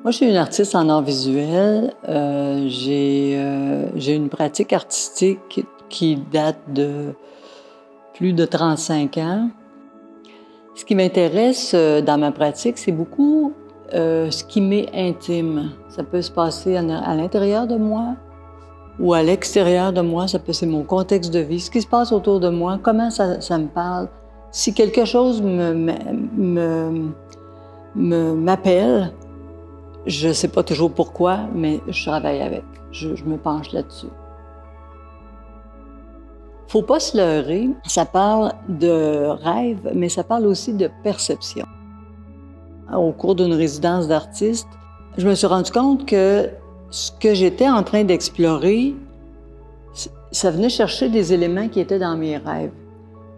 Moi, je suis une artiste en art visuel. J'ai une pratique artistique qui date de plus de 35 ans. Ce qui m'intéresse dans ma pratique, c'est beaucoup ce qui m'est intime. Ça peut se passer à l'intérieur de moi ou à l'extérieur de moi. C'est mon contexte de vie, ce qui se passe autour de moi, comment ça me parle. Si quelque chose m'appelle, je ne sais pas toujours pourquoi, mais je travaille avec. Je me penche là-dessus. Faut pas se leurrer, ça parle de rêve, mais ça parle aussi de perception. Au cours d'une résidence d'artiste, je me suis rendu compte que ce que j'étais en train d'explorer, ça venait chercher des éléments qui étaient dans mes rêves.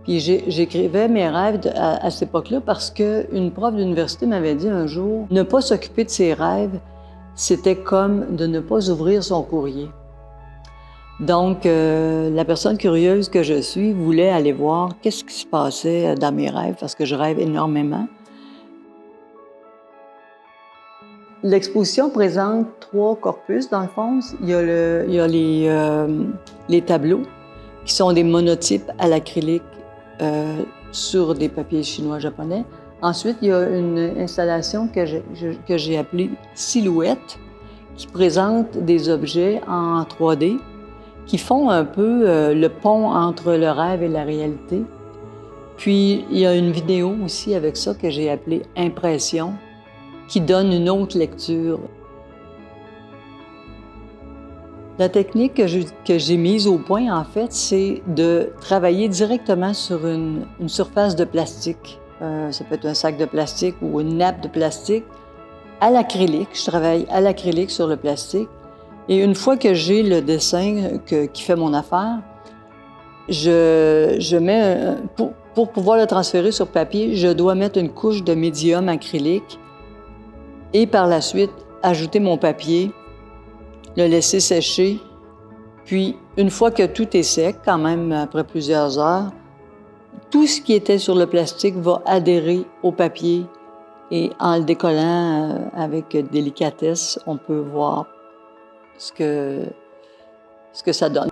Puis j'écrivais mes rêves à cette époque-là parce qu'une prof d'université m'avait dit un jour, ne pas s'occuper de ses rêves, c'était comme de ne pas ouvrir son courrier. Donc, la personne curieuse que je suis voulait aller voir qu'est-ce qui se passait dans mes rêves, parce que je rêve énormément. L'exposition présente 3 corpus, dans le fond. Il y a les tableaux, qui sont des monotypes à l'acrylique sur des papiers chinois-japonais. Ensuite, il y a une installation que j'ai appelée « Silhouette », qui présente des objets en 3D, qui font un peu le pont entre le rêve et la réalité. Puis, il y a une vidéo aussi avec ça que j'ai appelée « Impression », qui donne une autre lecture. La technique que j'ai mise au point, en fait, c'est de travailler directement sur une surface de plastique. Ça peut être un sac de plastique ou une nappe de plastique, à l'acrylique. Je travaille à l'acrylique sur le plastique. Et une fois que j'ai le dessin qui fait mon affaire, je mets, pour pouvoir le transférer sur papier, je dois mettre une couche de médium acrylique et par la suite, ajouter mon papier, le laisser sécher. Puis, une fois que tout est sec, quand même après plusieurs heures, tout ce qui était sur le plastique va adhérer au papier et en le décollant avec délicatesse, on peut voir ce que ça donne.